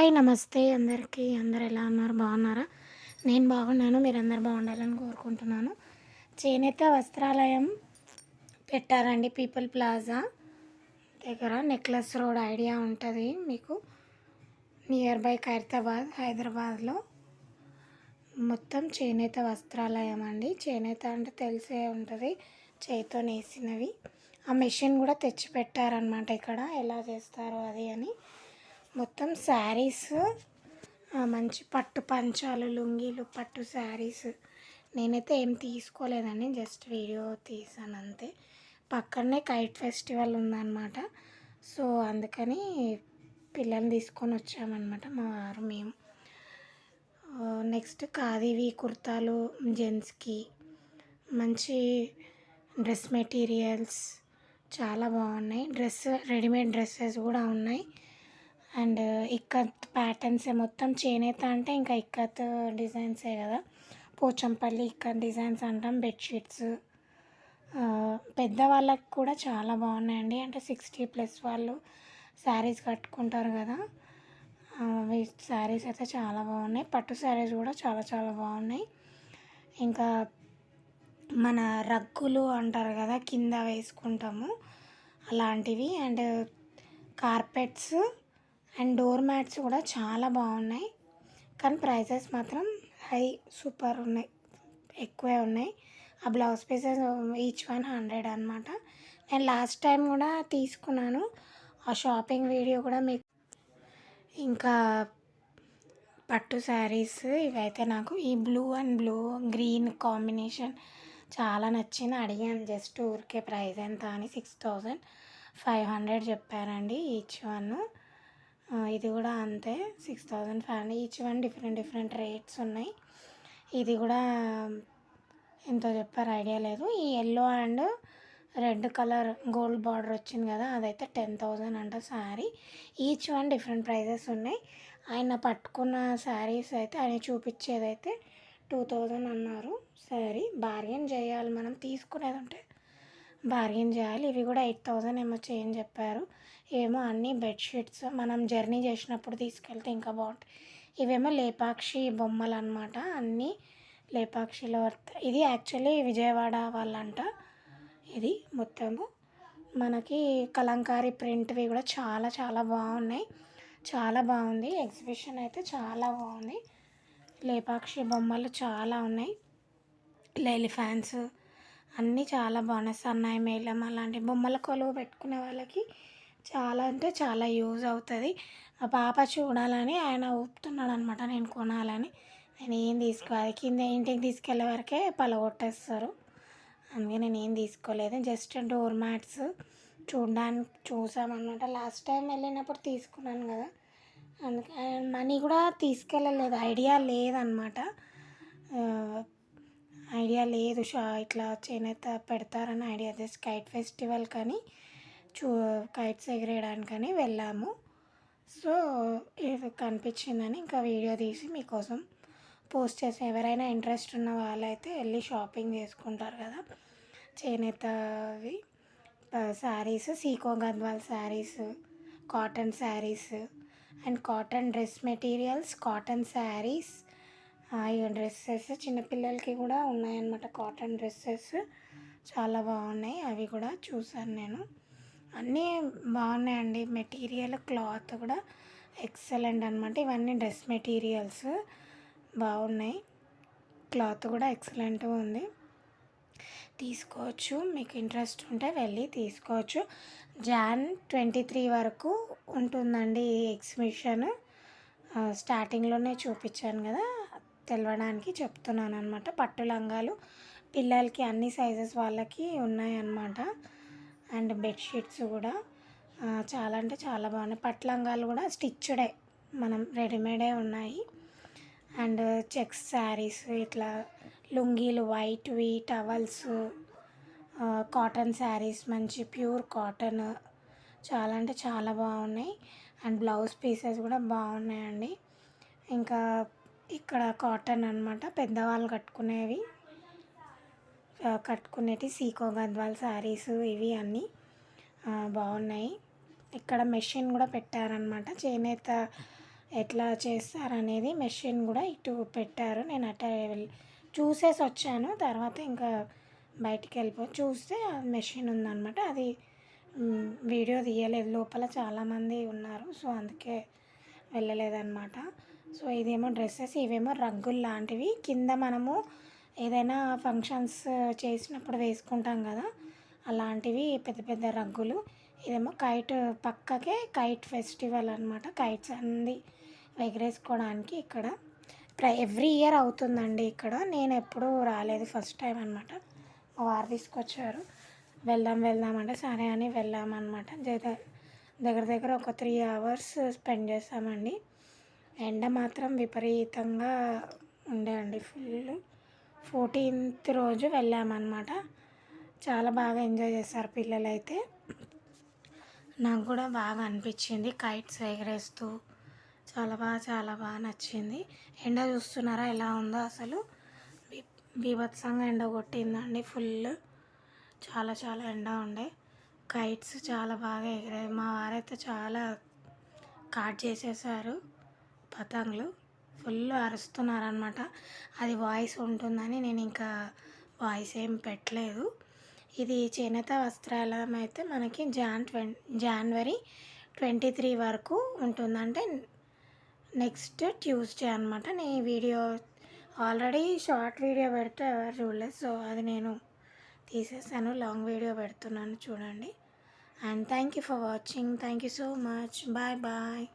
Hi నమస్తే అందరికీ. అందరు ఎలా ఉన్నారు? బాగున్నారా? నేను బాగున్నాను. మీరందరూ బాగుండాలని కోరుకుంటున్నాను. చేనేత వస్త్రాలయం పెట్టారండి పీపుల్ ప్లాజా దగ్గర. నెక్లెస్ రోడ్ ఐడియా ఉంటుంది మీకు. నియర్ బై ఖైరతాబాద్, హైదరాబాద్లో. మొత్తం చేనేత వస్త్రాలయం అండి. చేనేత అంటే తెలిసే ఉంటుంది, చేతితో నేసినవి. ఆ మెషిన్ కూడా తెచ్చి పెట్టారనమాట ఇక్కడ, ఎలా చేస్తారో అది అని. మొత్తం శారీస్, మంచి పట్టు పంచాలు, లుంగీలు, పట్టు శారీస్. నేనైతే ఏం తీసుకోలేదండి, జస్ట్ వీడియో తీసాను అంతే. పక్కనే కైట్ ఫెస్టివల్ ఉందన్నమాట. సో అందుకని పిల్లల్ని తీసుకొని వచ్చామన్నమాట, మా వారు మేము. నెక్స్ట్ ఖాదీవి కుర్తాలు జెంట్స్కి, మంచి డ్రెస్ మెటీరియల్స్ చాలా బాగున్నాయి. రెడీమేడ్ డ్రెస్సెస్ కూడా ఉన్నాయి. అండ్ ఇక్కత్ ప్యాటర్న్స్ మొత్తం చేనేత అంటే ఇంకా ఇక్కత్ డిజైన్సే కదా. పోచంపల్లి ఇక్కత్ డిజైన్స్ అంటాం. బెడ్షీట్స్ పెద్దవాళ్ళకి కూడా చాలా బాగున్నాయండి. అంటే 60+ వాళ్ళు శారీస్ కట్టుకుంటారు కదా, శారీస్ అయితే చాలా బాగున్నాయి. పట్టు శారీస్ కూడా చాలా చాలా బాగున్నాయి. ఇంకా మన రగ్గులు అంటారు కదా, కింద వేసుకుంటాము అలాంటివి. And carpets and door mats కూడా చాలా బాగున్నాయి. కానీ ప్రైసెస్ మాత్రం సూపర్ ఉన్నాయి, ఎక్కువే ఉన్నాయి. ఆ బ్లౌజ్ పీసెస్ ఈచ్ 100 అనమాట. నేను లాస్ట్ టైం కూడా తీసుకున్నాను, ఆ షాపింగ్ వీడియో కూడా మీకు. ఇంకా పట్టు శారీస్ ఇవైతే నాకు ఈ బ్లూ అండ్ గ్రీన్ కాంబినేషన్ చాలా నచ్చింది. అడిగాను జస్ట్ ఊరికే ప్రైస్ ఎంత అని. 6500 చెప్పారండి ఈచ్ వన్. ఇది కూడా అంతే, 6500 ఈచ్ వన్. డిఫరెంట్ రేట్స్ ఉన్నాయి. ఇది కూడా ఎంతో చెప్పారు, ఐడియా లేదు. ఈ yellow and red colour gold border వచ్చింది కదా, అదైతే 10,000 అంట sari. Each one different prizes ఉన్నాయి. ఆయన పట్టుకున్న శారీస్ అయితే, ఆయన చూపించేదైతే 2000 అన్నారు శారీ. బార్గెన్ చేయాలి, మనం తీసుకునేది ఉంటే బార్గెన్ చేయాలి. ఇవి కూడా 8000 ఏమో చేంజ్ చెప్పారు. ఏమో అన్నీ బెడ్షీట్స్, మనం జర్నీ చేసినప్పుడు తీసుకెళ్తే ఇంకా బాగుంటాయి. ఇవేమో లేపాక్షి బొమ్మలు అనమాట, అన్నీ లేపాక్షిలో. ఇది యాక్చువల్లీ విజయవాడ వాళ్ళంట. ఇది మొత్తము మనకి కలంకారీ ప్రింట్వి కూడా చాలా చాలా బాగున్నాయి. చాలా బాగుంది ఎగ్జిబిషన్ అయితే, చాలా బాగుంది. లేపాక్షి బొమ్మలు చాలా ఉన్నాయి. ఎలిఫాంట్స్ అన్నీ చాలా బాగున్నాయి. సన్నాయి మేళం అలాంటి బొమ్మల కొలువు పెట్టుకునే వాళ్ళకి చాలా అంటే చాలా యూజ్ అవుతుంది. ఆ పాప చూడాలని ఆయన ఊపుతున్నాడు అనమాట, నేను కొనాలని. నేను ఏం తీసుకోవాలి, కింద ఇంటికి తీసుకెళ్ళే వరకే పలగొట్టేస్తారు. అందుకే నేను ఏం తీసుకోలేదు. జస్ట్ డోర్ మ్యాట్స్ చూసామన్నమాట. లాస్ట్ టైం వెళ్ళినప్పుడు తీసుకున్నాను కదా, అందుకే. మనీ కూడా తీసుకెళ్ళలేదు, ఐడియా లేదనమాట. ఐడియా లేదు ఇట్లా చేనేత పెడతారని ఐడియా. జస్ట్ కైట్ ఫెస్టివల్ కానీ కైట్స్ ఎగిరేయడానికని వెళ్ళాము. సో ఇది కనిపించిందని ఇంకా వీడియో తీసి మీకోసం పోస్ట్ చేసి, ఎవరైనా ఇంట్రెస్ట్ ఉన్న వాళ్ళైతే వెళ్ళి షాపింగ్ చేసుకుంటారు కదా చేనేతవి శారీస్. సీకో Gadwal sarees, cotton sarees and cotton dress materials, cotton sarees, ఇక డ్రెస్సెస్ చిన్నపిల్లలకి కూడా ఉన్నాయన్నమాట. కాటన్ డ్రెస్సెస్ చాలా బాగున్నాయి, అవి కూడా చూసాను నేను. అన్నీ బాగున్నాయండి. మెటీరియల్ క్లాత్ కూడా ఎక్సలెంట్ అనమాట. ఇవన్నీ డ్రెస్ మెటీరియల్స్ బాగున్నాయి, క్లాత్ కూడా ఎక్సలెంట్గా ఉంది. తీసుకోవచ్చు, మీకు ఇంట్రెస్ట్ ఉంటే వెళ్ళి తీసుకోవచ్చు. Jan 23 వరకు ఉంటుందండి ఈ ఎగ్జిబిషన్. స్టార్టింగ్లోనే చూపించాను కదా, తెలవడానికి చెప్తున్నాను అనమాట. పట్టు లంగాలు పిల్లలకి అన్ని సైజెస్ వాళ్ళకి ఉన్నాయన్నమాట. అండ్ బెడ్షీట్స్ కూడా చాలా అంటే చాలా బాగున్నాయి. పట్టు లంగాలు కూడా స్టిచ్డే, మనం రెడీమేడే ఉన్నాయి. అండ్ చెక్స్ శారీస్, ఇట్లా లుంగీలు, వైట్వి టవల్స్, కాటన్ శారీస్, మంచి ప్యూర్ కాటన్ చాలా అంటే చాలా బాగున్నాయి. అండ్ బ్లౌజ్ పీసెస్ కూడా బాగున్నాయండి. ఇంకా ఇక్కడ కాటన్ అనమాట, పెద్దవాళ్ళు కట్టుకునేవి సీకో గద్వాల్ శారీస్ ఇవి అన్నీ బాగున్నాయి. ఇక్కడ మెషిన్ కూడా పెట్టారనమాట. చేనేత ఎట్లా చేస్తారనేది మెషిన్ కూడా ఇటు పెట్టారు. నేను అట్ట చూసేసి వచ్చాను. తర్వాత ఇంకా బయటికి చూస్తే ఆ మెషిన్ ఉందన్నమాట. అది వీడియో తీయలేదు, లోపల చాలామంది ఉన్నారు. సో అందుకే వెళ్ళలేదన్నమాట. సో ఇదేమో డ్రెస్సెస్, ఇవేమో రగ్గులు లాంటివి. కింద మనము ఏదైనా ఫంక్షన్స్ చేసినప్పుడు వేసుకుంటాం కదా, అలాంటివి పెద్ద పెద్ద రగ్గులు. ఇదేమో కైట్, పక్కకే కైట్ ఫెస్టివల్ అనమాట. కైట్స్ అన్నీ ఎగరేసుకోవడానికి ఇక్కడ ఎవ్రీ ఇయర్ అవుతుందండి ఇక్కడ. నేను ఎప్పుడూ రాలేదు, ఫస్ట్ టైం అనమాట. మా వారు తీసుకొచ్చారు. వెళ్దాం అంటే సరే అని వెళ్ళామన్నమాట. దగ్గర దగ్గర ఒక 3 hours స్పెండ్ చేసామండి. ఎండ మాత్రం విపరీతంగా ఉండే అండి, ఫుల్. 14th రోజు వెళ్ళామన్నమాట. చాలా బాగా ఎంజాయ్ చేశారు పిల్లలైతే. నాకు కూడా బాగా అనిపించింది కైట్స్ ఎగరేస్తూ. చాలా బాగా నచ్చింది. ఎండ చూస్తున్నారా ఎలా ఉందో అసలు, బీభత్సంగా ఎండ కొట్టిందండి ఫుల్. చాలా ఎండ ఉండే. కైట్స్ చాలా బాగా ఎగిరాయి. మా వారైతే చాలా కాట్ చేసేసారు పతంగులు. ఫుల్ అరుస్తున్నారనమాట. అది వాయిస్ ఉంటుందని నేను ఇంకా వాయిస్ ఏం పెట్టలేదు. ఇది చేనేత వస్త్రాలయం అయితే మనకి January 23 వరకు ఉంటుంది. అంటే నెక్స్ట్ ట్యూస్డే అనమాట. నేను ఈ వీడియో ఆల్రెడీ షార్ట్ వీడియో పెడితే ఎవరు చూడలేదు, సో అది నేను తీసేసాను. లాంగ్ వీడియో పెడుతున్నాను చూడండి. And thank you for watching. Thank you so much. Bye.